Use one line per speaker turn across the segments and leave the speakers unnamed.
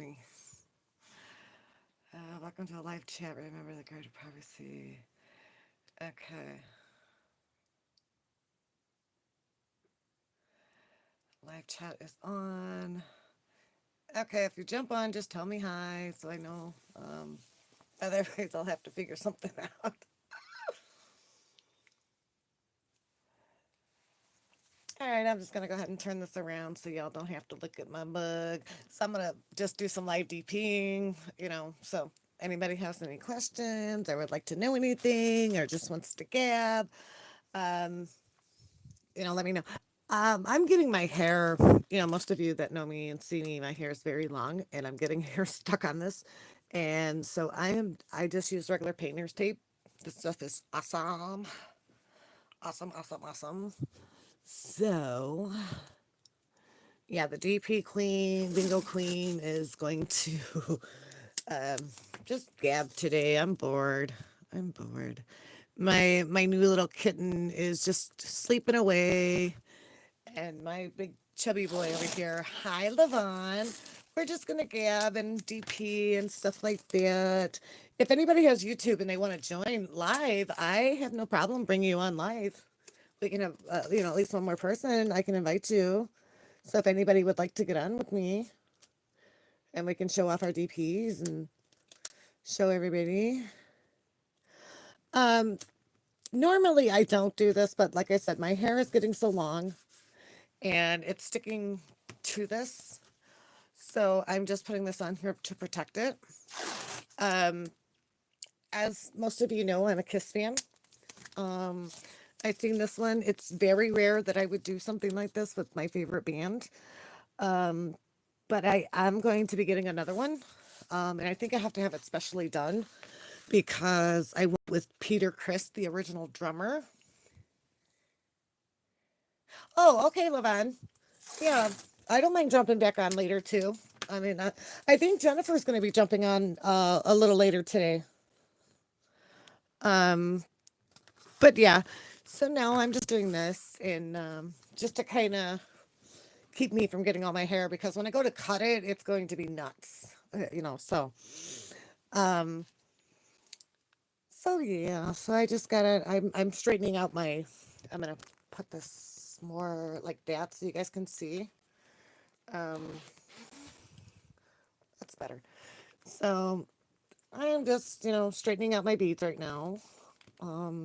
me. Welcome to a live chat. Remember the guard of privacy. Okay. Live chat is on. Okay, if you jump on, just tell me hi so I know. Otherwise, I'll have to figure something out. All right, I'm just going to go ahead and turn this around so y'all don't have to look at my mug. So I'm going to just do some live DPing, So anybody has any questions or would like to know anything or just wants to gab, um, let me know. I'm getting my hair, most of you that know me and see me, my hair is very long and I'm getting hair stuck on this. And so I just use regular painter's tape. This stuff is awesome. Awesome, awesome, awesome. So, yeah, the DP queen, bingo queen is going to um, just gab today. I'm bored. I'm bored. My new little kitten is just sleeping away. And my big chubby boy over here, hi Levon. We're just gonna gab and DP and stuff like that. If anybody has YouTube and they want to join live, I have no problem bringing you on live. We can have, at least one more person. I can invite you. So if anybody would like to get on with me, and we can show off our DPs and show everybody. Um, Normally I don't do this, but like I said, my hair is getting so long, and it's sticking to this. So I'm just putting this on here to protect it. Um, as most of you know, I'm a Kiss fan. Um, I've seen this one. It's very rare that I would do something like this with my favorite band. Um, but I'm going to be getting another one. And I think I have to have it specially done because I went with Peter Criss, the original drummer. Oh, okay, Levon. Yeah, I don't mind jumping back on later too. I mean, I think Jennifer's going to be jumping on a little later today. Um, but yeah, so now I'm just doing this and just to kind of keep me from getting all my hair because when I go to cut it, it's going to be nuts. Um, so yeah, so I just gotta. I'm straightening out my. I'm gonna put this more like that so you guys can see. Um, that's better. So I am just straightening out my beads right now.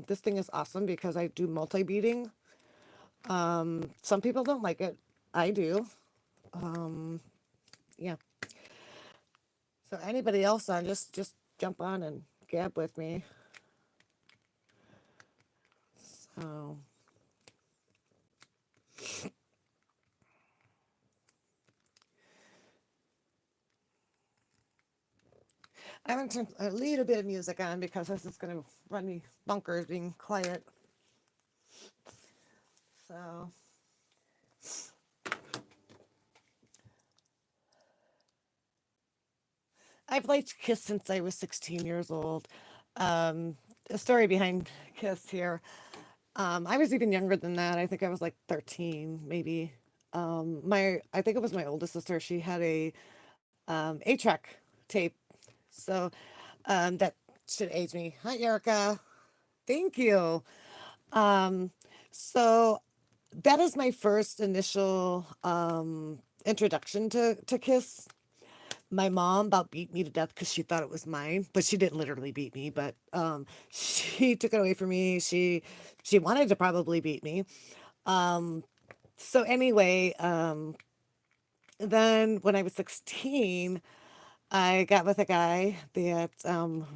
This thing is awesome because I do multi beading. Some people don't like it. I do. Um, yeah. So anybody else on just jump on and gab with me. So I'm gonna turn a little bit of music on because this is gonna run me bunkers being quiet. So I've liked Kiss since I was 16 years old. The story behind Kiss here. I was even younger than that. I think I was like 13, maybe. I think it was my oldest sister. She had a 8-track tape. So that should age me. Hi, Erica. Thank you. Um, so that is my first initial introduction to Kiss. My mom about beat me to death because she thought it was mine, but she didn't literally beat me, but she took it away from me. She wanted to probably beat me. Um, so anyway, then when I was 16, I got with a guy that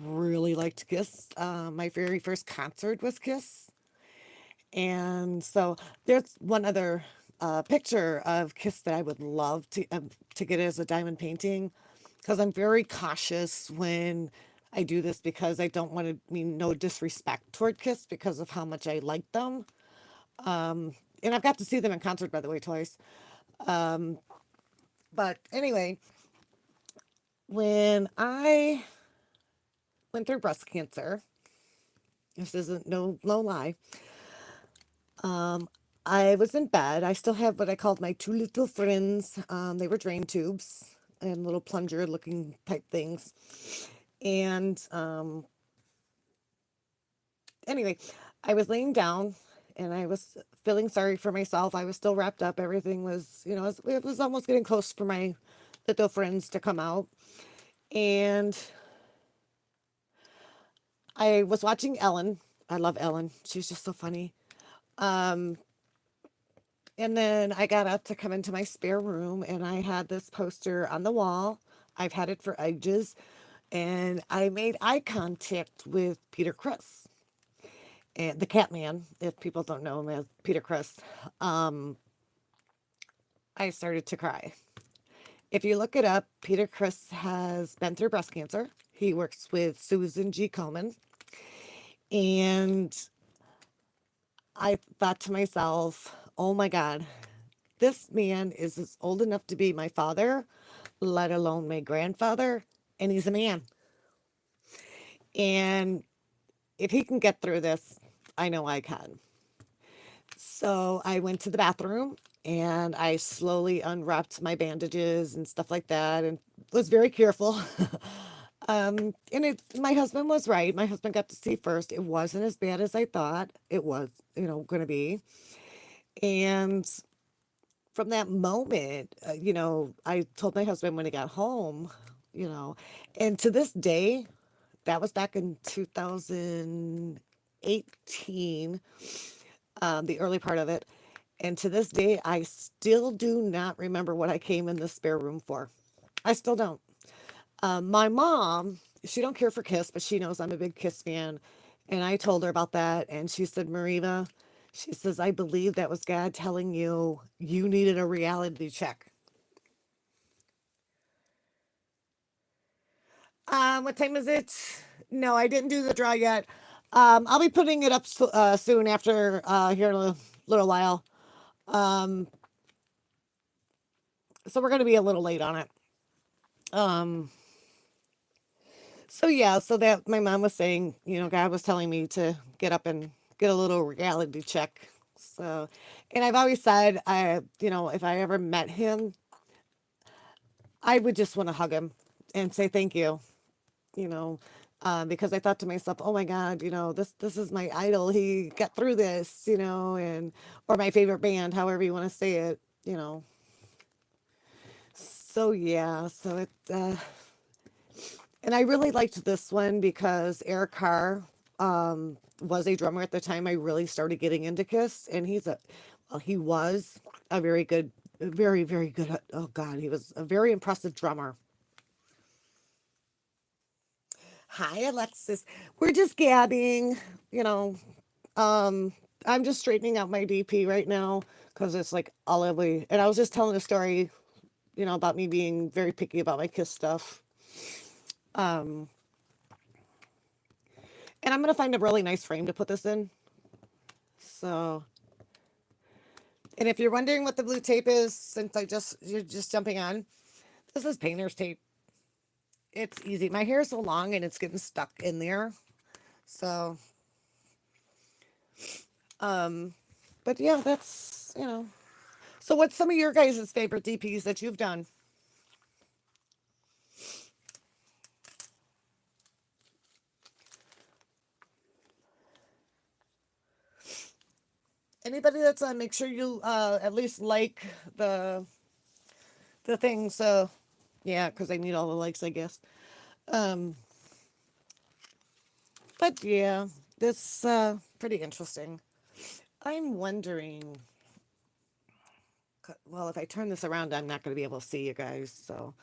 really liked Kiss. My very first concert was Kiss. And so there's one other picture of Kiss that I would love to get as a diamond painting because I'm very cautious when I do this because I don't want to mean no disrespect toward Kiss because of how much I like them. And I've got to see them in concert, by the way, twice. Um, but anyway, when I went through breast cancer, this isn't no lie. Um, I was in bed. I still have what I called my two little friends. They were drain tubes. and little plunger looking type things. And anyway, I was laying down and I was feeling sorry for myself. I was still wrapped up. Everything was, it was almost getting close for my little friends to come out. And I was watching Ellen. I love Ellen. She's just so funny. Um, and then I got up to come into my spare room and I had this poster on the wall. I've had it for ages. And I made eye contact with Peter Chris, and the Catman, if people don't know him as Peter Chris. Um, I started to cry. If you look it up, Peter Chris has been through breast cancer. He works with Susan G. Komen. And I thought to myself, oh my God, this man is old enough to be my father, let alone my grandfather, and he's a man. And if he can get through this, I know I can. So I went to the bathroom and I slowly unwrapped my bandages and stuff like that and was very careful. And my husband was right. My husband got to see first. It wasn't as bad as I thought it was, going to be. And from that moment, I told my husband when he got home, you know, and to this day, that was back in 2018, the early part of it. And to this day, I still do not remember what I came in the spare room for. I still don't. My mom, she don't care for Kiss, but she knows I'm a big Kiss fan. And I told her about that, and she said, Mariva, she says, I believe that was God telling you you needed a reality check. What time is it? No, I didn't do the draw yet. I'll be putting it up soon after here in a little while. Um, so we're going to be a little late on it. Um, so yeah, so that my mom was saying, God was telling me to get up and get a little reality check. So, and I've always said, if I ever met him, I would just want to hug him and say thank you, you know, because I thought to myself, oh my God, this is my idol. He got through this, and or my favorite band, however you want to say it. So yeah, so and I really liked this one because Eric Carr was a drummer at the time I really started getting into Kiss, and he was a very good, very, very good. Oh God, he was a very impressive drummer. Hi, Alexis. We're just gabbing, you know. Um, I'm just straightening out my DP right now because it's like all ugly. And I was just telling a story, about me being very picky about my Kiss stuff. Um, and I'm gonna find a really nice frame to put this in. So, and if you're wondering what the blue tape is, since you're just jumping on, this is painter's tape. It's easy. My hair is so long and it's getting stuck in there. So, um, but yeah, that's. So, what's some of your guys' favorite DPs that you've done? Anybody that's on, make sure you at least like the the thing. So, yeah, because I need all the likes, I guess. Um, but yeah, this pretty interesting. I'm wondering. Well, if I turn this around, I'm not going to be able to see you guys. So,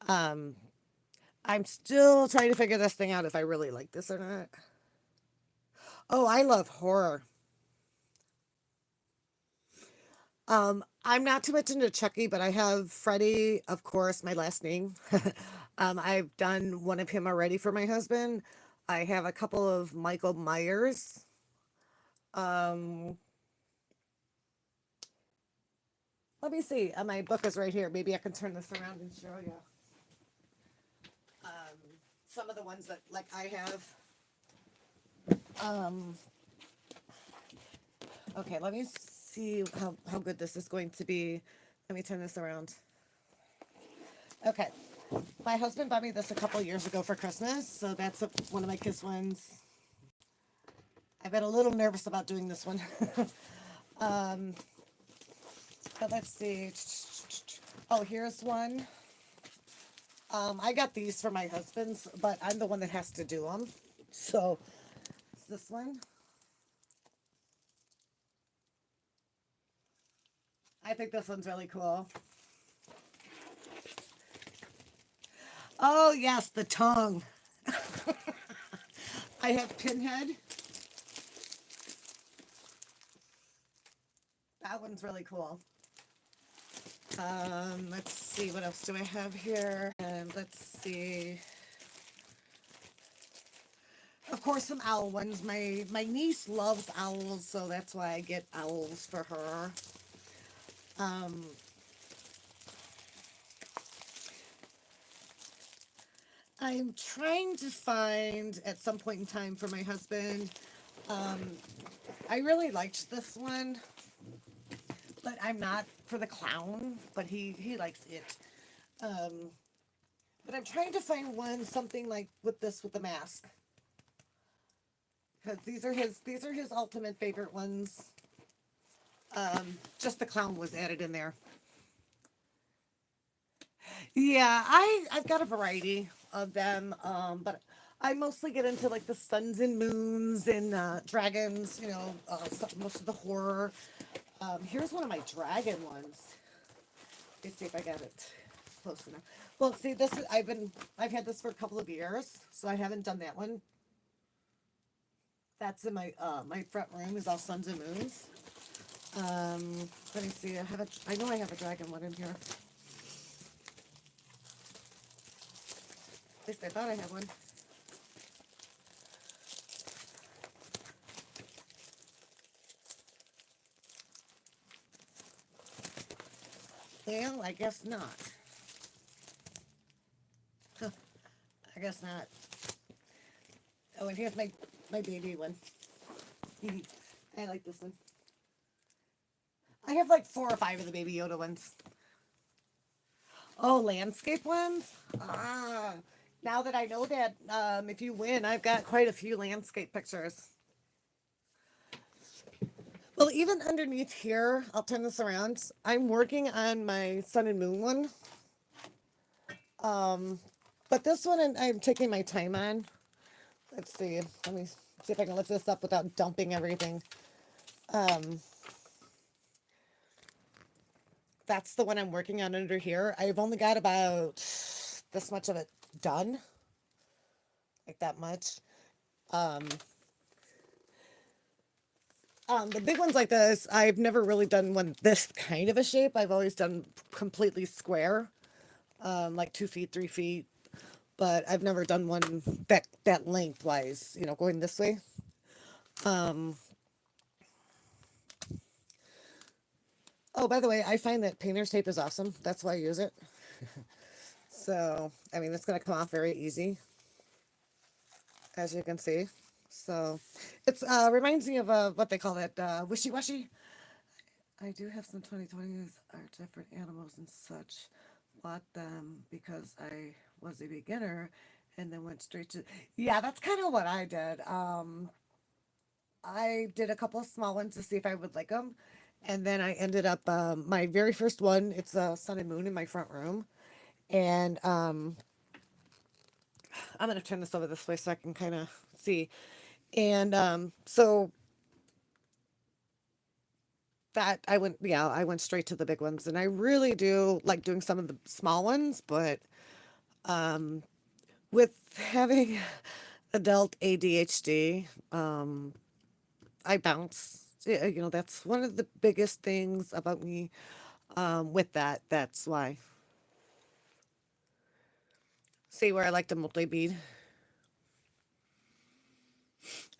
um, I'm still trying to figure this thing out if I really like this or not. Oh, I love horror. I'm not too much into Chucky, but I have Freddy, of course, my last name. I've done one of him already for my husband. I have a couple of Michael Myers. Um, Let me see. My book is right here. Maybe I can turn this around and show you. Um, some of the ones that like I have. Um, okay, let me see how good this is going to be. Let me turn this around. Okay. My husband bought me this a couple years ago for Christmas, so that's one of my kids' ones. I've been a little nervous about doing this one. But let's see. Oh, here's one. I got these for my husband's, but I'm the one that has to do them. So it's this one. I think this one's really cool. Oh, yes, the tongue. I have Pinhead. That one's really cool. Let's see, what else do I have here? And let's see. Of course, some owl ones. My niece loves owls, so that's why I get owls for her. Um, I'm trying to find at some point in time for my husband. Um, I really liked this one, but I'm not for the clown, but he likes it. Um, but I'm trying to find one something like with this with the mask because these are his ultimate favorite ones. Just the clown was added in there. Yeah, I've got a variety of them, but I mostly get into like the suns and moons and dragons. Most of the horror. Here's one of my dragon ones. Let's see if I got it close enough. Well, see, I've had this for a couple of years, so I haven't done that one. That's in my front room is all suns and moons. Let me see. I know I have a dragon one in here. At least I thought I had one. Well, I guess not. Huh, I guess not. Oh, and here's my baby one. I like this one. I have like 4 or 5 of the Baby Yoda ones. Oh, landscape ones? Ah, now that I know that, if you win, I've got quite a few landscape pictures. Well, even underneath here, I'll turn this around. I'm working on my sun and moon one. Um, but this one I'm taking my time on. Let's see. Let me see if I can lift this up without dumping everything. Um, that's the one I'm working on under here. I've only got about this much of it done, like that much. Um, the big ones like this, I've never really done one this kind of a shape. I've always done completely square, like 2 feet, 3 feet. But I've never done one that lengthwise, going this way. Um, oh, by the way, I find that painter's tape is awesome. That's why I use it. So, I mean, it's going to come off very easy, as you can see. So, it's reminds me of what they call it, wishy-washy. I do have some 2020s are different animals and such. Bought them because I was a beginner and then went straight to. Yeah, that's kind of what I did. I did a couple of small ones to see if I would like them. And then I ended up, my very first one, it's a sun and moon in my front room. And I'm going to turn this over this way so I can kind of see. And so that yeah, I went straight to the big ones. And I really do like doing some of the small ones, but um, with having adult ADHD, I bounce. Yeah, that's one of the biggest things about me. With that, that's why. See where I like to multi bead.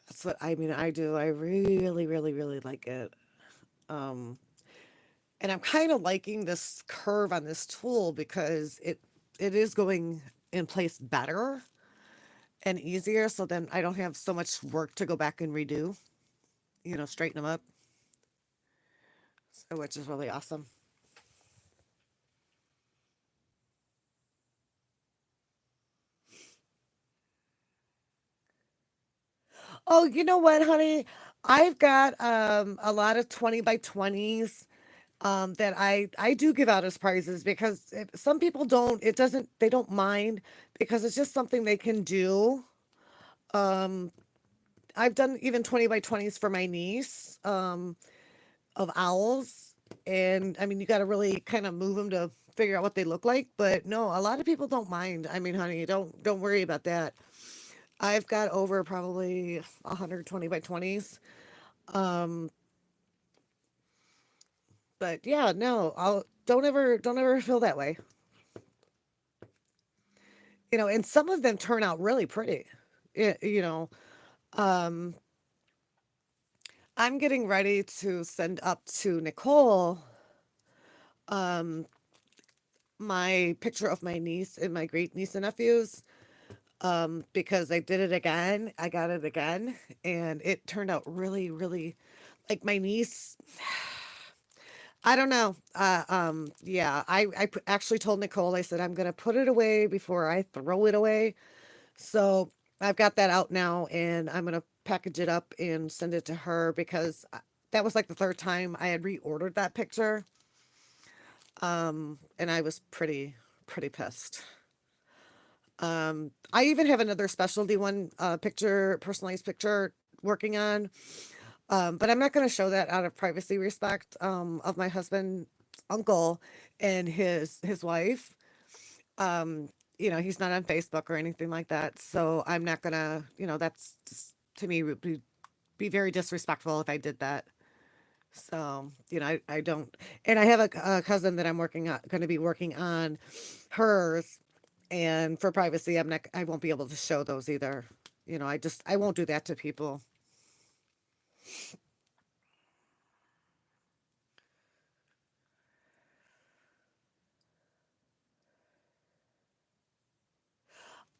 That's what I mean. I do. I really, really, really like it. Um, and I'm kind of liking this curve on this tool because it is going in place better and easier. So then I don't have so much work to go back and redo. Straighten them up, so, which is really awesome. Oh, you know what, honey? I've got a lot of 20 by 20s that I do give out as prizes because some people don't, it doesn't, they don't mind because it's just something they can do. Um, I've done even 20 by 20s for my niece of owls. And I mean, you got to really kind of move them to figure out what they look like. But no, a lot of people don't mind. I mean, honey, don't worry about that. I've got over probably 120 by 20s. Um, but yeah, no, I'll don't ever feel that way. And some of them turn out really pretty. Y- you know, um, I'm getting ready to send up to Nicole um my picture of my niece and my great niece and nephews because I did it again. I got it again and it turned out really, really like my niece. I don't know. Yeah, actually told Nicole, I said, I'm going to put it away before I throw it away. So I've got that out now and I'm going to package it up and send it to her because that was like the third time I had reordered that picture. And I was pretty pissed. I even have another specialty one picture, personalized picture working on. But I'm not going to show that out of privacy respect of my husband, uncle, and his wife. Um, he's not on Facebook or anything like that, so I'm not gonna. That's to me would be very disrespectful if I did that. So I don't, and I have a cousin that I'm working on, going to be working on hers, and for privacy, I won't be able to show those either. I won't do that to people.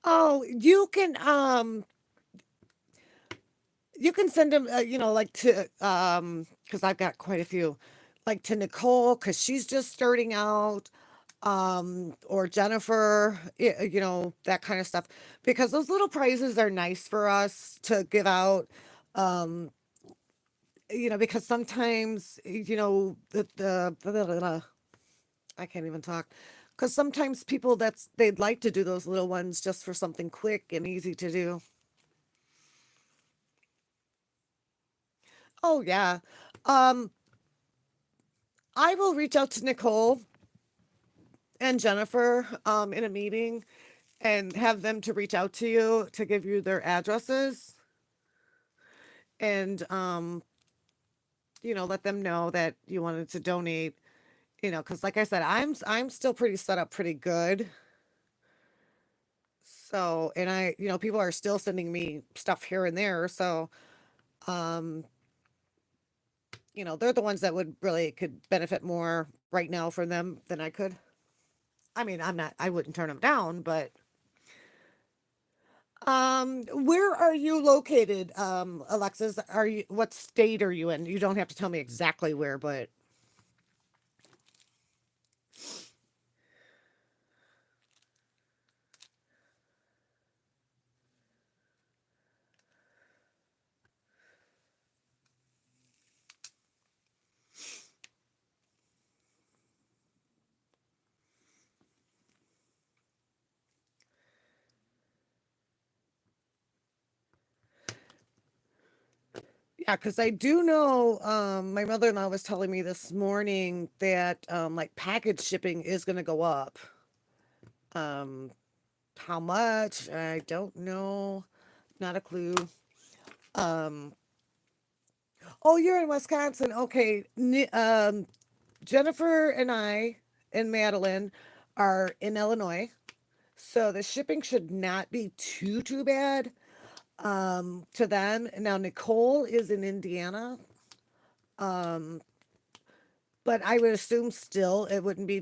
Oh, you can send them, like to because I've got quite a few, like to Nicole because she's just starting out, or Jennifer, that kind of stuff. Because those little prizes are nice for us to give out. Um, because sometimes, I can't even talk. Because sometimes people they'd like to do those little ones just for something quick and easy to do. Oh yeah. Um, I will reach out to Nicole and Jennifer in a meeting and have them to reach out to you to give you their addresses and let them know that you wanted to donate. Because like I said, I'm still pretty set up pretty good. So, and people are still sending me stuff here and there. So, um, they're the ones that would really could benefit more right now from them than I could. I mean, I wouldn't turn them down, but where are you located, Alexis? What state are you in? You don't have to tell me exactly where, but yeah, because I do know, my mother-in-law was telling me this morning that, like package shipping is going to go up. Um, how much? I don't know. Not a clue. Um, oh, you're in Wisconsin. Okay. Jennifer and I and Madeline are in Illinois. So the shipping should not be too bad to them. Now Nicole is in Indiana, um, but I would assume still it wouldn't be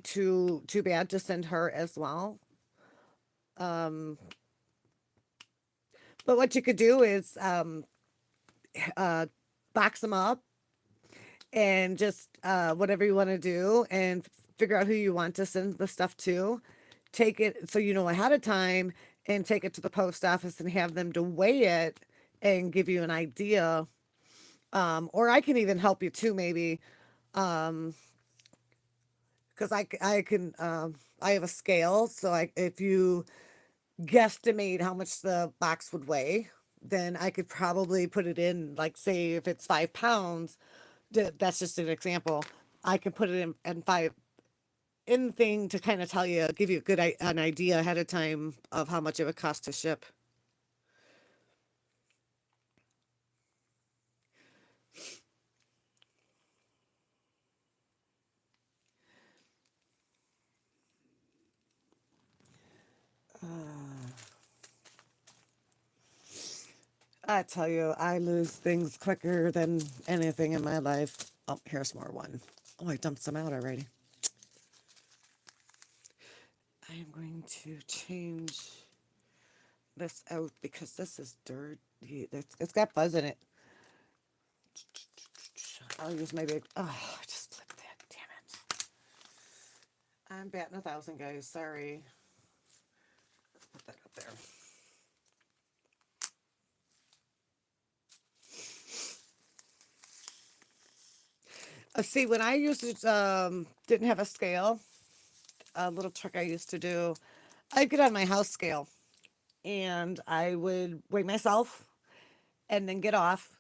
too bad to send her as well. Um, but what you could do is uh, box them up and just whatever you want to do and figure out who you want to send the stuff to. Take it so you know ahead of time and take it to the post office and have them to weigh it and give you an idea. Or I can even help you too, maybe, because I can, I have a scale. So if you guesstimate how much the box would weigh, then I could probably put it in, like, say, if it's 5 pounds, that's just an example. I can put it in five in thing to kind of tell you, give you a an idea ahead of time of how much it would cost to ship. I tell you, I lose things quicker than anything in my life. Oh, here's more one. Oh, I dumped some out already. I am going to change this out because this is dirty. It's got fuzz in it. I'll use my big. Oh, I just flipped that. Damn it. I'm batting 1,000, guys. Sorry. Let's put that up there. See, when I used to, didn't have a scale, a little trick I used to do, I'd get on my house scale and I would weigh myself and then get off,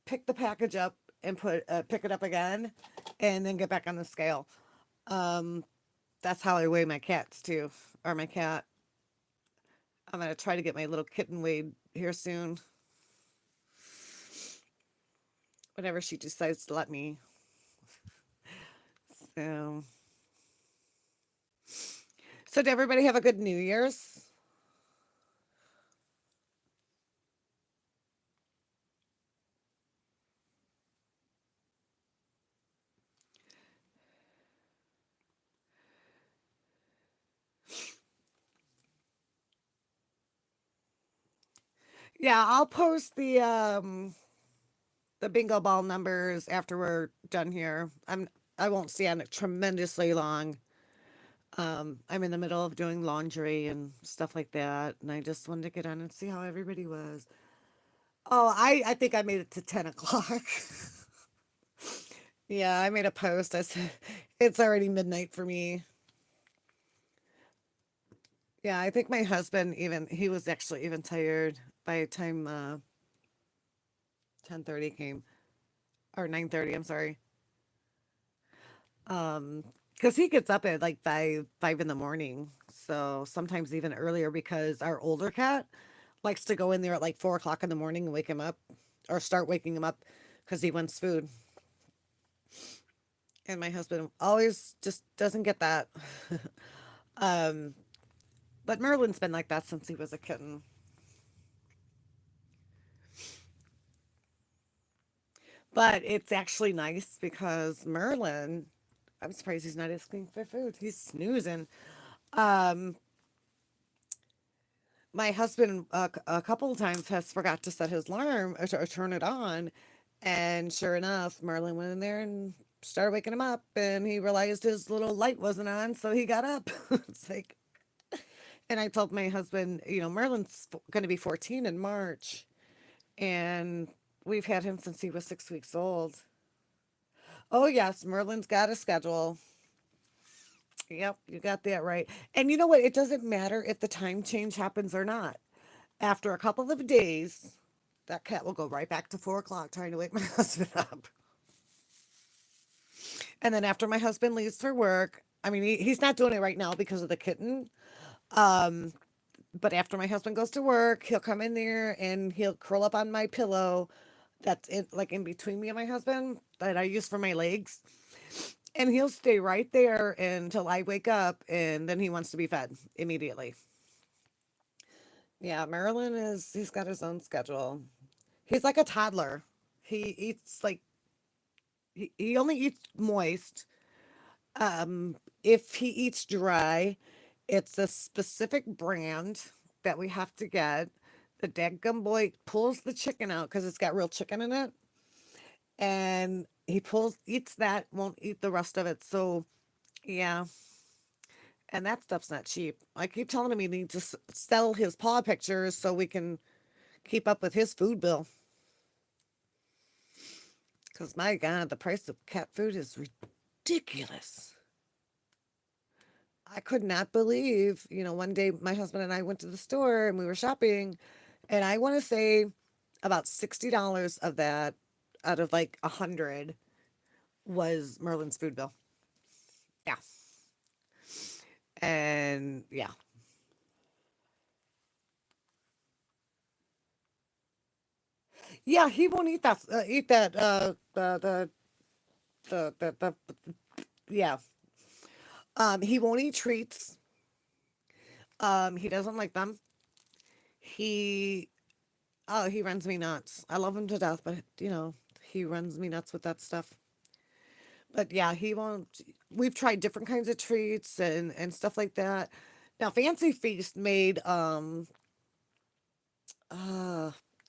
pick the package up and pick it up again, and then get back on the scale. Um, that's how I weigh my cats too, or my cat. I'm gonna try to get my little kitten weighed here soon, whenever she decides to let me. So, so did everybody have a good New Year's? Yeah, I'll post the bingo ball numbers after we're done here. I won't stay on it tremendously long. I'm in the middle of doing laundry and stuff like that, and I just wanted to get on and see how everybody was. Oh, I think I made it to 10 o'clock. Yeah, I made a post. I said it's already midnight for me. Yeah, I think my husband even he was actually even tired by the time 10:30 came, or 9:30. I'm sorry. Because he gets up at like five in the morning, so sometimes even earlier because our older cat likes to go in there at like 4 o'clock in the morning and wake him up, or start waking him up because he wants food. And my husband always just doesn't get that. um, but Merlin's been like that since he was a kitten. But it's actually nice because Merlin, I'm surprised he's not asking for food. He's snoozing. Um, my husband a couple of times has forgot to set his alarm, or turn it on, and sure enough, Merlin went in there and started waking him up, and he realized his little light wasn't on, so he got up. It's like, and I told my husband, Merlin's going to be 14 in March, and we've had him since he was 6 weeks old. Oh yes, Merlin's got a schedule. Yep, you got that right. And you know what? It doesn't matter if the time change happens or not. After a couple of days, that cat will go right back to 4 o'clock trying to wake my husband up. And then after my husband leaves for work, I mean, he's not doing it right now because of the kitten. Um, but after my husband goes to work, he'll come in there and he'll curl up on my pillow that's like in between me and my husband that I use for my legs. And he'll stay right there until I wake up, and then he wants to be fed immediately. Yeah, Marilyn he's got his own schedule. He's like a toddler. He eats like, he only eats moist. If he eats dry, it's a specific brand that we have to get. The dadgum boy pulls the chicken out because it's got real chicken in it, and he eats that, won't eat the rest of it. So yeah, and that stuff's not cheap. I keep telling him he needs to sell his paw pictures so we can keep up with his food bill. Because my God, the price of cat food is ridiculous. I could not believe, one day my husband and I went to the store and we were shopping, and I want to say about $60 of that out of like 100 was Merlin's food bill. Yeah. And yeah. Yeah, he won't eat that the yeah. He won't eat treats. He doesn't like them. He he runs me nuts. I love him to death, but he runs me nuts with that stuff. But yeah, he won't. We've tried different kinds of treats and stuff like that. Now, Fancy Feast made uh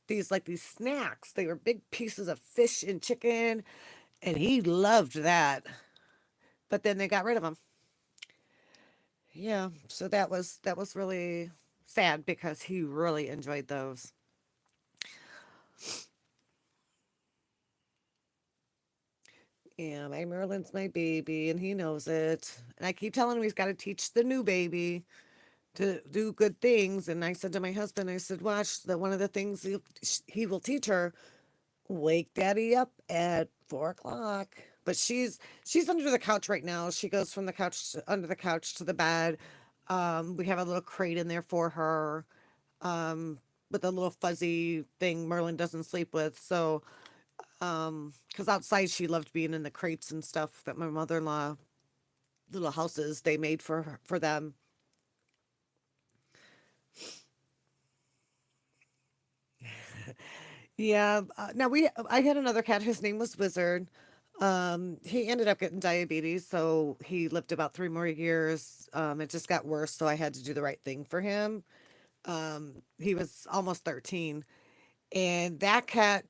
these snacks. They were big pieces of fish and chicken, and he loved that. But then they got rid of them. Yeah, so that was really sad because he really enjoyed those. Yeah, my Merlin's my baby, and he knows it. And I keep telling him he's got to teach the new baby to do good things. And I said to my husband, I said, watch that one of the things he will teach her, wake daddy up at 4 o'clock. But she's under the couch right now. She goes from the couch under the couch to the bed. We have a little crate in there for her, with a little fuzzy thing Merlin doesn't sleep with. So, because outside she loved being in the crates and stuff that my mother-in-law little houses they made for them. Yeah. Now I had another cat. His name was Wizard. He ended up getting diabetes, so he lived about 3 more years. It just got worse, so I had to do the right thing for him. He was almost 13, and that cat,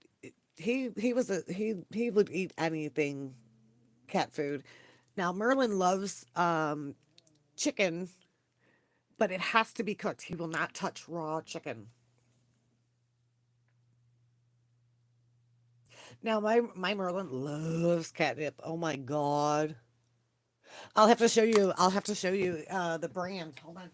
he would eat anything cat food. Now Merlin loves chicken, but it has to be cooked. He will not touch raw chicken. Now my Merlin loves catnip. Oh my god. I'll have to show you the brand. Hold on.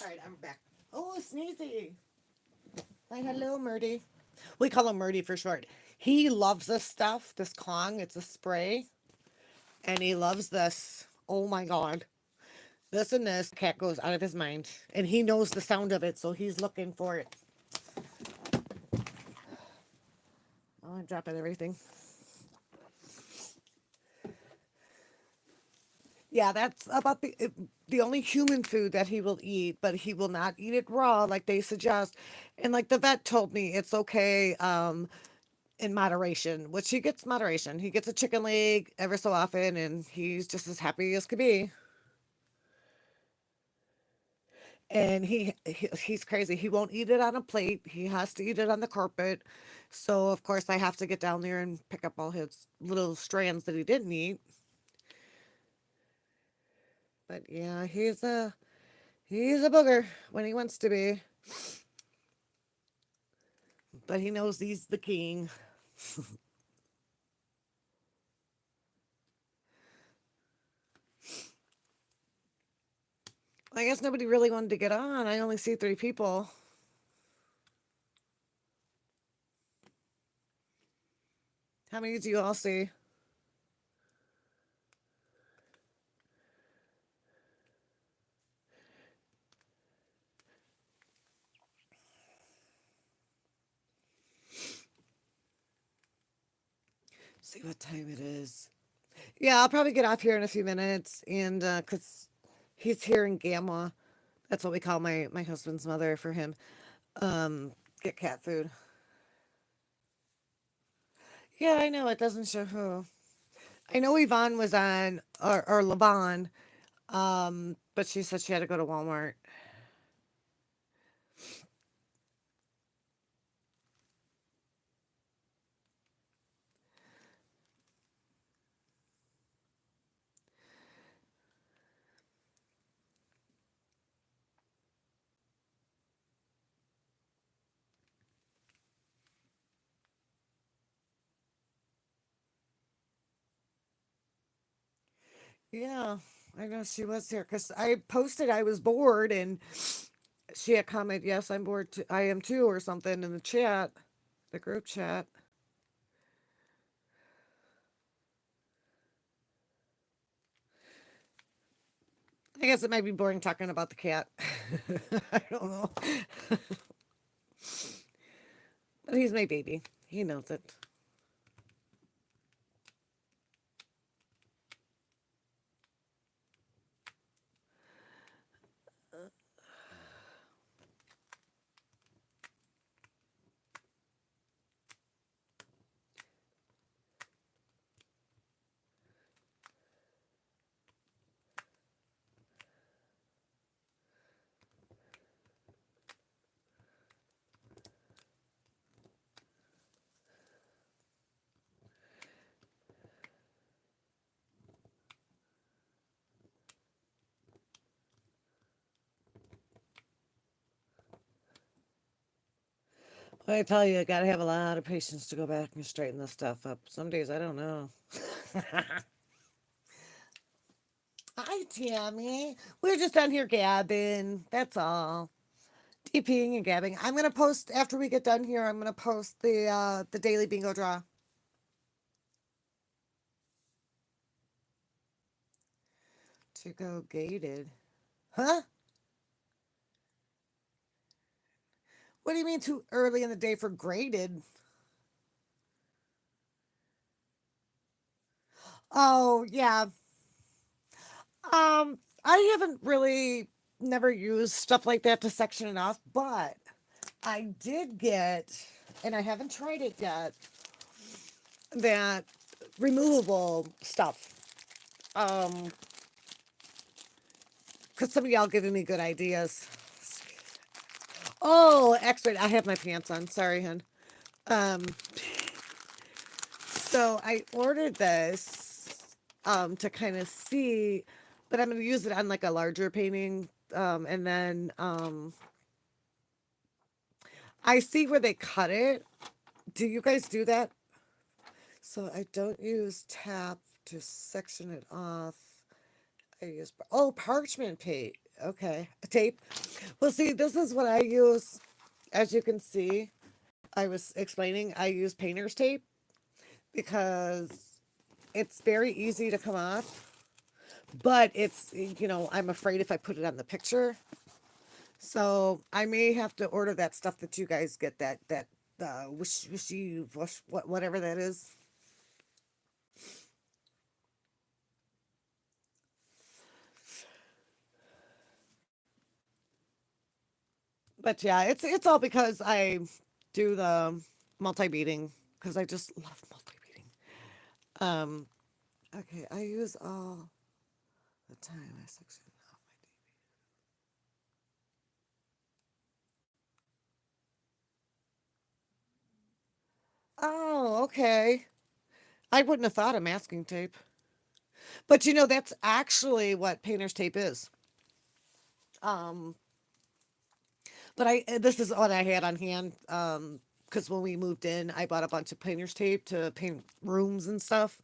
All right, I'm back. Oh, Sneezy. Hi, hello, Murdy. We call him Murdy for short. He loves this stuff, this Kong. It's a spray, and he loves this. Oh my god. This and this. Cat goes out of his mind. And he knows the sound of it, so he's looking for it. Oh, I'm dropping everything. Yeah, that's about the only human food that he will eat, but he will not eat it raw like they suggest. And like the vet told me, it's okay in moderation, which he gets moderation. He gets a chicken leg ever so often, and he's just as happy as could be. And he's crazy. He won't eat it on a plate. He has to eat it on the carpet. So of course I have to get down there and pick up all his little strands that he didn't eat. But yeah, he's a booger when he wants to be. But he knows he's the king. I guess nobody really wanted to get on. I only see 3 people. How many do you all see? See what time it is. Yeah, I'll probably get off here in a few minutes, and cause he's here in Gamma. That's what we call my husband's mother for him. Um, get cat food. Yeah, I know it doesn't show who. I know Yvonne was on or Levon, but she said she had to go to Walmart. Yeah, I know she was here because I posted I was bored and she had commented, "Yes, I'm bored. Too. I am too," or something in the chat, the group chat. I guess it might be boring talking about the cat. I don't know, but he's my baby. He knows it. I tell you, I gotta have a lot of patience to go back and straighten this stuff up. Some days I don't know. Hi, Tammy. We're just on here gabbing. That's all. DPing and gabbing. I'm gonna post after we get done here. I'm gonna post the daily bingo draw to go gated. Huh? What do you mean too early in the day for graded? Oh yeah. I haven't really never used stuff like that to section it off, but I did get, and I haven't tried it yet, that removable stuff. Um, because some of y'all giving me good ideas. Oh, excellent. I have my pants on. Sorry, hun. Um, so I ordered this to kind of see, but I'm going to use it on like a larger painting. And then I see where they cut it. Do you guys do that? So I don't use tap to section it off. I use parchment tape. Okay, tape. Well, see, this is what I use. As you can see, I was explaining. I use painter's tape because it's very easy to come off, but I'm afraid if I put it on the picture, so I may have to order that stuff that you guys get that wishy whatever that is. But yeah, it's all because I do the multi beading because I just love multi beading. Um, okay, I use all the time. I section off my. Oh, okay. I wouldn't have thought of masking tape, but that's actually what painter's tape is. Um, but this is what I had on hand. Because when we moved in, I bought a bunch of painter's tape to paint rooms and stuff.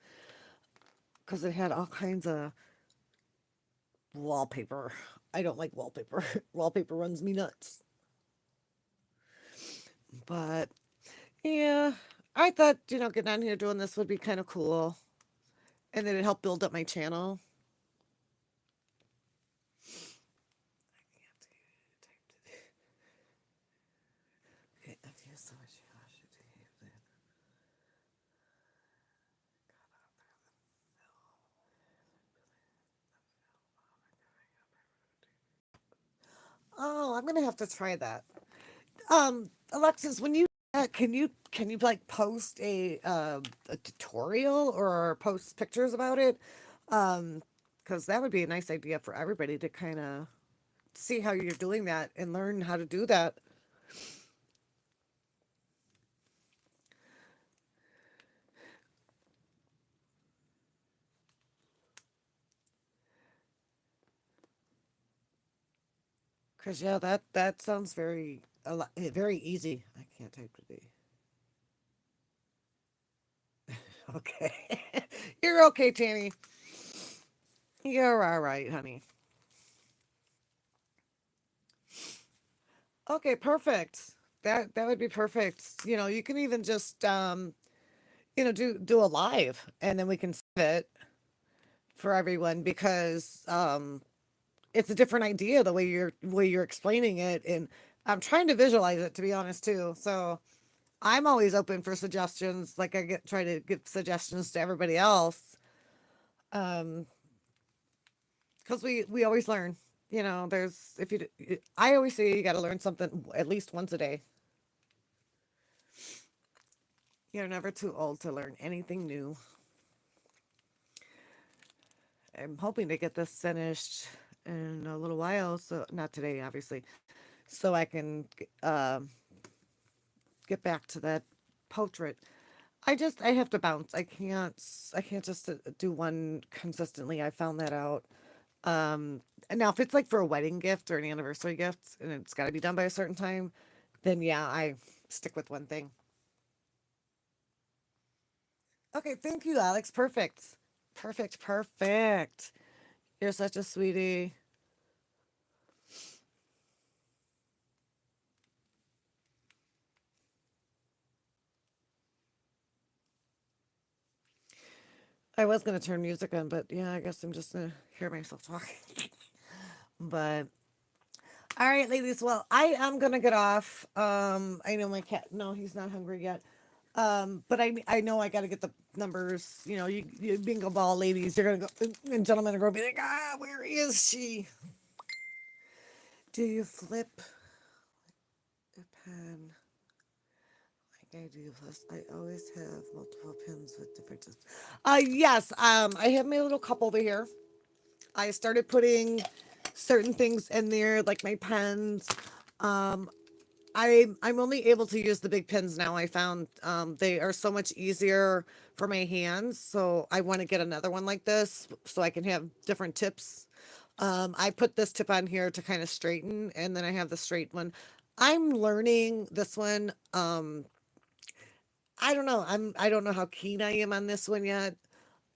Because it had all kinds of wallpaper. I don't like wallpaper. Wallpaper runs me nuts. But yeah, I thought, getting on here doing this would be kind of cool. And then it helped build up my channel. Okay, okay, so oh, I'm gonna have to try that. Alexis, when you can you like post a tutorial or post pictures about it? Because that would be a nice idea for everybody to kind of see how you're doing that and learn how to do that. Because yeah, that sounds very easy. I can't type today. Okay, you're okay, Tammy. You're all right, honey. Okay, perfect. That would be perfect. You can even just do a live, and then we can save it for everyone because it's a different idea the way you're explaining it, and I'm trying to visualize it, to be honest, too. So I'm always open for suggestions. Like, I try to give suggestions to everybody else, um, because we always learn. There's if you I always say you got to learn something at least once a day. You're never too old to learn anything new. I'm hoping to get this finished in a little while, so not today, obviously, so I can get back to that portrait. I have to bounce. I can't just do one consistently. I found that out. And now if it's like for a wedding gift or an anniversary gift and it's got to be done by a certain time, then yeah, I stick with one thing. Okay, thank you, Alex. Perfect. Perfect, perfect. You're such a sweetie. I was gonna turn music on, but yeah, I guess I'm just gonna hear myself talk. But all right, ladies. Well, I am gonna get off. I know my cat. No, he's not hungry yet. But I know I got to get the numbers. You bingo ball ladies. You're gonna go, and gentlemen are gonna be like, where is she? Do you flip a pen like I do? Plus, I always have multiple pins with different. Yes. I have my little cup over here. I started putting certain things in there, like my pens. Um, I'm only able to use the big pins now. I found they are so much easier for my hands. So I want to get another one like this so I can have different tips. I put this tip on here to kind of straighten, and then I have the straight one. I'm learning this one. I don't know. I don't know how keen I am on this one yet.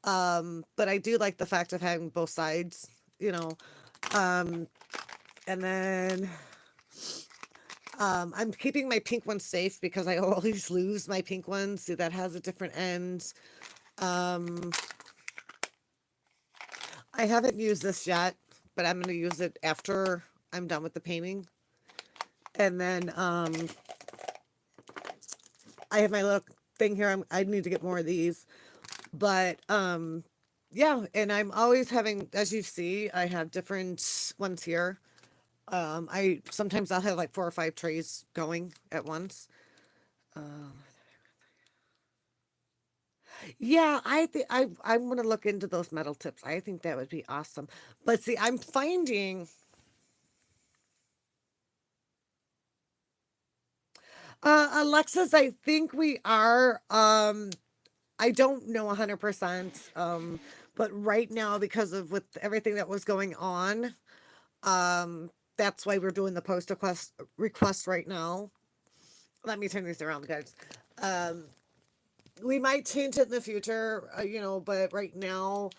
But I do like the fact of having both sides. You know. Um, and then I'm keeping my pink one safe because I always lose my pink one. See, that has a different end. Um, I haven't used this yet, but I'm going to use it after I'm done with the painting. And then I have my little thing here. I need to get more of these. But yeah, and I'm always having, as you see, I have different ones here. I sometimes I'll have like 4 or 5 trays going at once. Um, Yeah, I think I'm gonna look into those metal tips. I think that would be awesome. But see, I'm finding Alexis, I think we are. I don't know 100%. But right now, because of with everything that was going on, that's why we're doing the post request right now. Let me turn these around, guys. Um, we might change it in the future, but right now,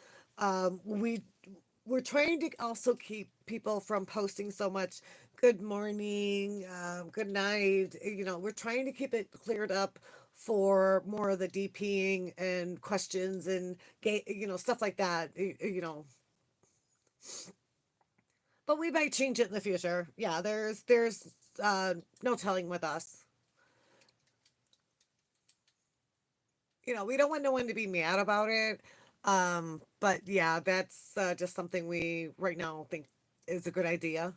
we're trying to also keep people from posting so much good morning, good night. We're trying to keep it cleared up for more of the DPing and questions and stuff like that. But we might change it in the future. Yeah, there's no telling with us. We don't want no one to be mad about it. But yeah, that's just something we right now think is a good idea.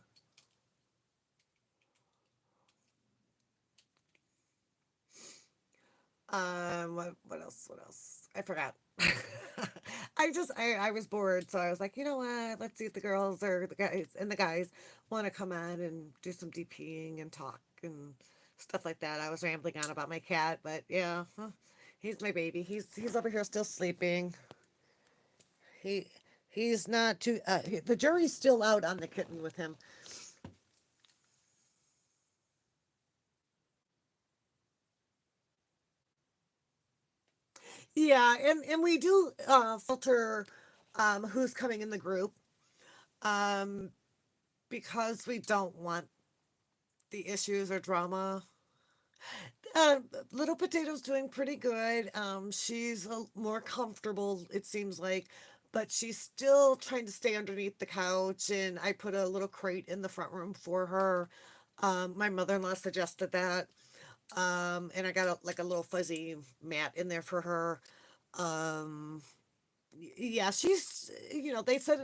What else? What else? I forgot. I was bored, so I was like, you know what? Let's see if the girls or the guys want to come on and do some DPing and talk and stuff like that. I was rambling on about my cat, but yeah, he's my baby. He's over here still sleeping. He he's not too. The jury's still out on the kitten with him. Yeah, and we do filter. who's coming in the group, um, because we don't want the issues or drama. Uh, Little Potato's doing pretty good. She's more comfortable, it seems like, but she's still trying to stay underneath the couch. And I put a little crate in the front room for her. My mother-in-law suggested that, and I got like a little fuzzy mat in there for her. Um, yeah, she's, they said,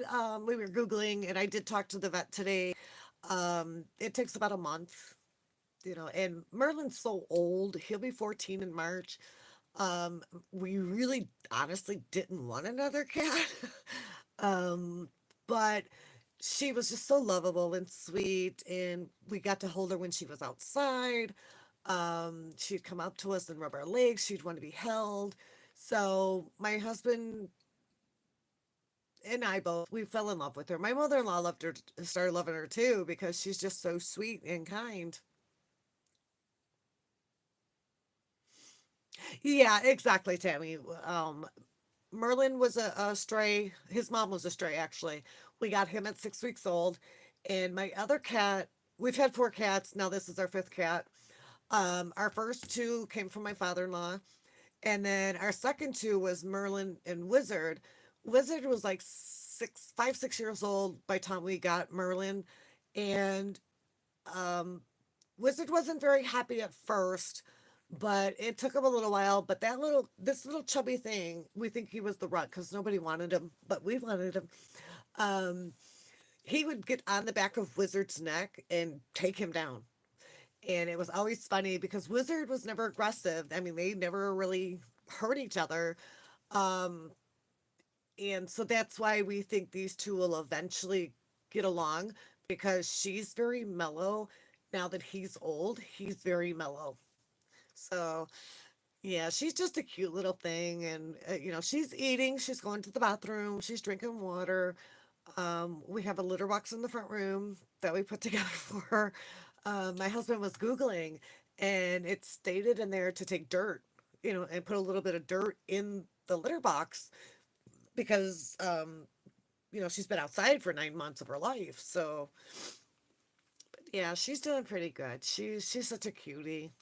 we were Googling, and I did talk to the vet today. It takes about a month, and Merlin's so old. He'll be 14 in March. Um, we really honestly didn't want another cat. um, but she was just so lovable and sweet, and we got to hold her when she was outside. She'd come up to us and rub our legs. She'd want to be held. So my husband and I both, we fell in love with her. My mother-in-law loved her, started loving her too, because she's just so sweet and kind. Yeah, exactly, Tammy. Merlin was a stray. His mom was a stray, actually. We got him at 6 weeks old. And my other cat, we've had four cats. Now this is our fifth cat. Our first two came from my father in law. And then our second two was Merlin and Wizard. Wizard was like 6 years old by the time we got Merlin. And um, Wizard wasn't very happy at first, but it took him a little while. But this little chubby thing, we think he was the rut because nobody wanted him, but we wanted him. Um, he would get on the back of Wizard's neck and take him down. And it was always funny because Wizard was never aggressive. I mean, they never really hurt each other. Um, and so that's why we think these two will eventually get along, because she's very mellow. Now that he's old, he's very mellow. So, yeah, she's just a cute little thing. And, she's eating, she's going to the bathroom, she's drinking water. We have a litter box in the front room that we put together for her. My husband was Googling, and it stated in there to take dirt, and put a little bit of dirt in the litter box because, she's been outside for 9 months of her life. So, yeah, she's doing pretty good. She's such a cutie.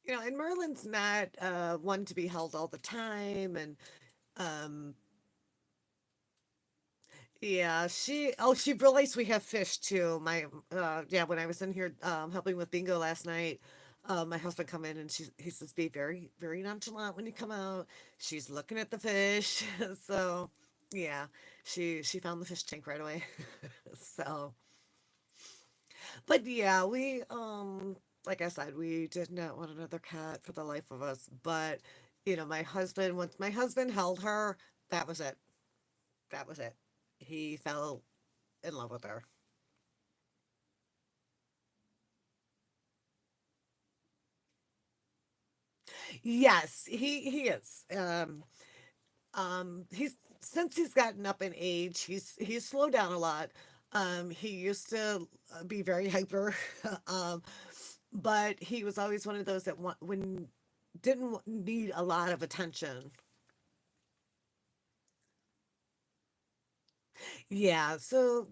And Merlin's not one to be held all the time. And um, yeah, she realized we have fish too. Yeah, when I was in here helping with bingo last night, my husband come in and he says, be very, very nonchalant when you come out. She's looking at the fish. So, yeah, she found the fish tank right away. So, but yeah, like I said, we did not want another cat for the life of us. But once my husband held her, that was it. That was it. He fell in love with her. Yes, he is. He's since he's gotten up in age, he's slowed down a lot. He used to be very hyper, um, but he was always one of those that when didn't need a lot of attention. Yeah, so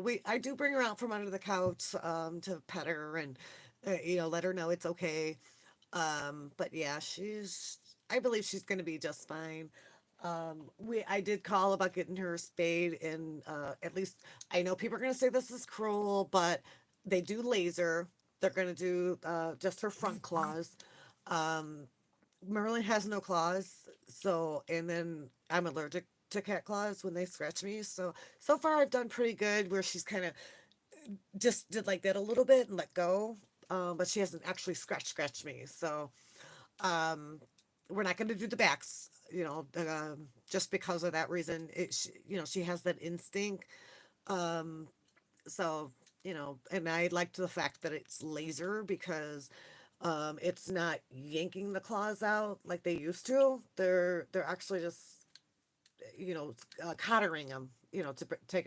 we I do bring her out from under the couch to pet her and let her know it's okay. But yeah, I believe she's going to be just fine. I did call about getting her spayed, and at least I know people are going to say this is cruel, but they do laser. They're going to do just her front claws. Um, Merlin has no claws, so and then I'm allergic to cat claws when they scratch me. So far I've done pretty good. Where she's kind of just did like that a little bit and let go, but she hasn't actually scratched me. So um, we're not going to do the backs, just because of that reason. She has that instinct. Um, so, and I liked the fact that it's laser because it's not yanking the claws out like they used to. They're actually just, cottering them, to take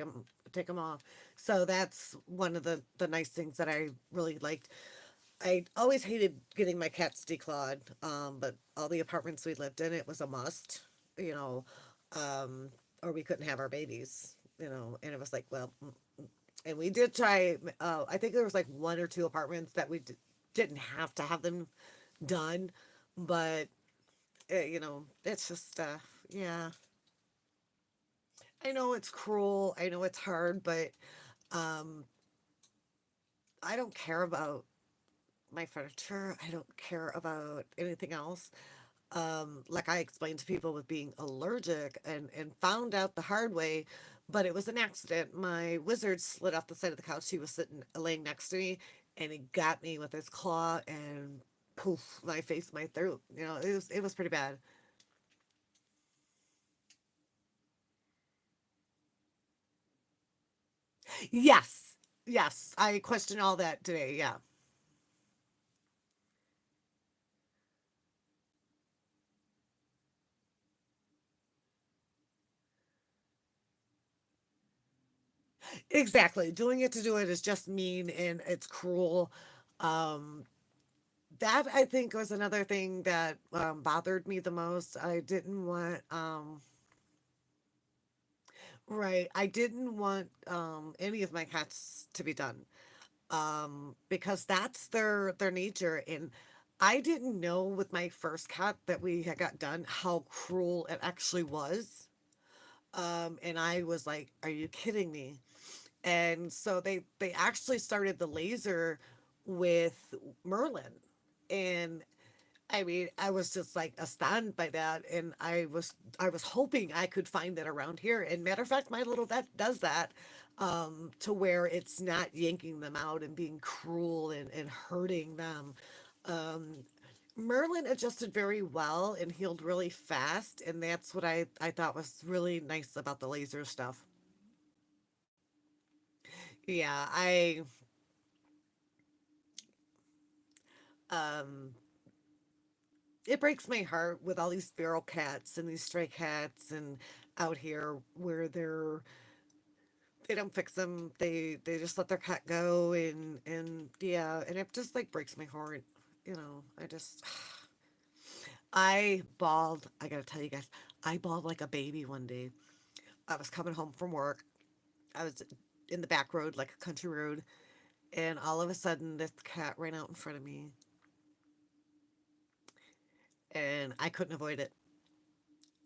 them off. So that's one of the nice things that I really liked. I always hated getting my cats declawed, but all the apartments we lived in, it was a must. you know, um, or we couldn't have our babies, and it was like, well, and we did try, I think there was like one or two apartments that didn't have to have them done, but, it's just, yeah, I know it's cruel, I know it's hard, but, um, I don't care about my furniture. I don't care about anything else. Like I explained to people with being allergic and found out the hard way, but it was an accident. My wizard slid off the side of the couch. He was sitting, laying next to me, and he got me with his claw and poof, my face, my throat. It was pretty bad. Yes, yes, I questioned all that today. Yeah, exactly. Doing it to do it is just mean and it's cruel. Um, that I think was another thing that bothered me the most. I didn't want, right, I didn't want any of my cats to be done, because that's their nature. And I didn't know with my first cat that we had got done how cruel it actually was. And I was like, "Are you kidding me?" And so they actually started the laser with Merlin, and I mean, I was just like astounded by that, and I was hoping I could find that around here. And matter of fact, my little vet does that, to where it's not yanking them out and being cruel and hurting them. Um, Merlin adjusted very well and healed really fast, and that's what I thought was really nice about the laser stuff. Yeah, um it breaks my heart with all these feral cats and these stray cats and out here where they don't fix them. They just let their cat go, and yeah, and it just like breaks my heart. I just I bawled. I gotta tell you guys, I bawled like a baby one day. I was coming home from work. I was in the back road, like a country road, and all of a sudden this cat ran out in front of me, and I couldn't avoid it.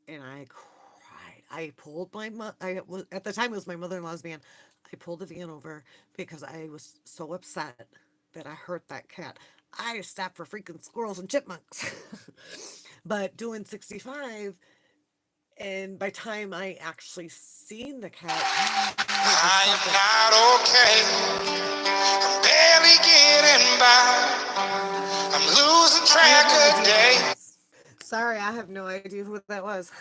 And I cried. I pulled my I was at the time it was my mother-in-law's van. I pulled the van over because I was so upset that I hurt that cat. I stopped for freaking squirrels and chipmunks. But doing 65, and by the time I actually seen the cat, it was
I am
something.
not okay. I'm barely getting by. I'm losing
I have
track
no
of
idea who that
day.
was. Sorry, I have no idea who that was.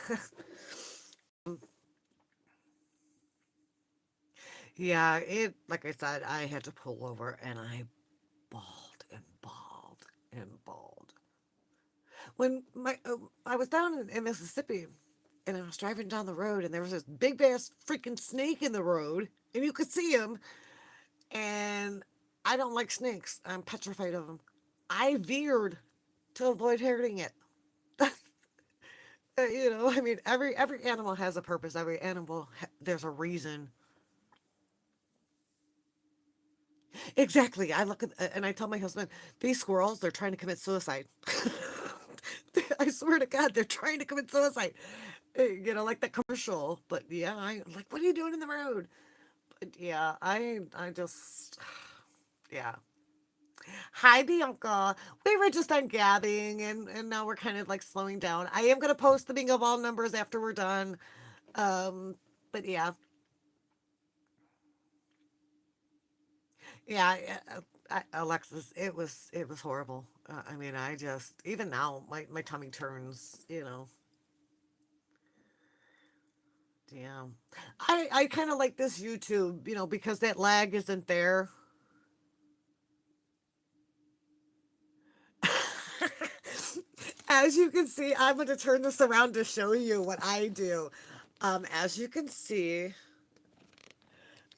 Yeah, it like I said, I had to pull over and I bawled and bawled and bawled. When I was down in Mississippi and I was driving down the road and there was this big ass freaking snake in the road and you could see him, and I don't like snakes. I'm petrified of them. I veered to avoid hurting it. I mean, every animal has a purpose. Every animal there's a reason. Exactly. I look at and I tell my husband, these squirrels, they're trying to commit suicide. I swear to God, they're trying to commit suicide. Like the commercial. But yeah, I like, what are you doing in the road? But yeah, I just yeah. Hi, Bianca. We were just on gabbing, and now we're kind of like slowing down. I am gonna post the bingo ball numbers after we're done. Um, but yeah, yeah, Alexis, it was horrible. I mean, I just even now my tummy turns. Yeah, I kind of like this YouTube, because that lag isn't there. As you can see, I'm going to turn this around to show you what I do. As you can see,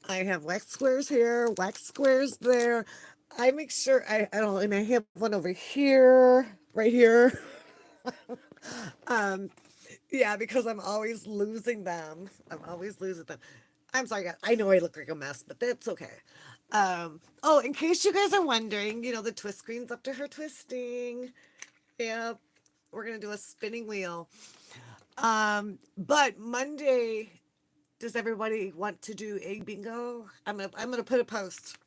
I have wax squares here, wax squares there. I make sure I don't, and I have one over here, right here. Yeah, because I'm always losing them. I'm always losing them. I'm sorry, guys. I know I look like a mess, but that's okay. Oh, in case you guys are wondering, the twist screen's up to her twisting. Yeah, we're gonna do a spinning wheel. But Monday, does everybody want to do a bingo? I'm gonna put a post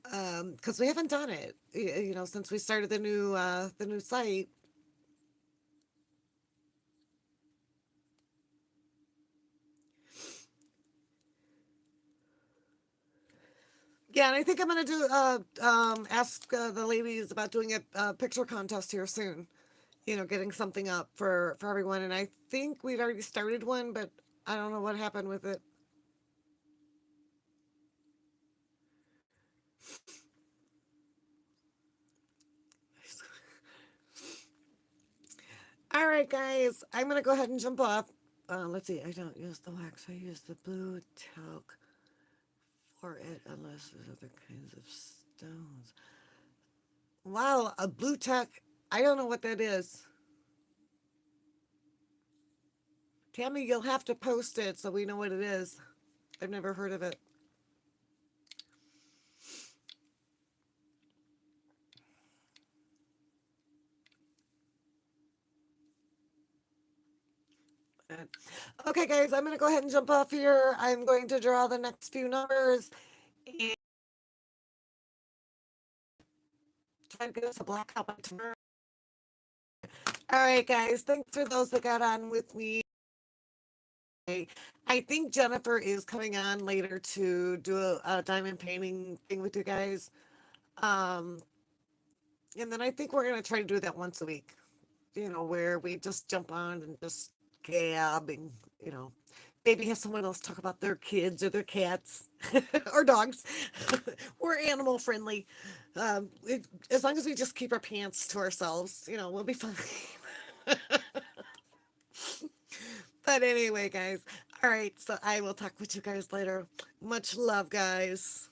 because we haven't done it. Since we started the new site. Yeah, and I think I'm gonna do ask the ladies about doing a picture contest here soon. Getting something up for everyone, and I think we've already started one, but I don't know what happened with it. All right, guys, I'm gonna go ahead and jump off. Let's see. I don't use the wax. I use the blue talc for it, unless there's other kinds of stones. Wow, a blue talc. I don't know what that is. Tammy, you'll have to post it so we know what it is. I've never heard of it. Okay, guys, I'm going to go ahead and jump off here. I'm going to draw the next few numbers and try to get us a blackout by tomorrow. All right, guys, thanks for those that got on with me. I think Jennifer is coming on later to do a diamond painting thing with you guys. Um, and then I think we're going to try to do that once a week, where we just jump on and just gab and, you know, maybe have someone else talk about their kids or their cats or dogs. We're animal friendly. As long as we just keep our pants to ourselves, we'll be fine. But anyway, guys, all right, so I will talk with you guys later. Much love, guys.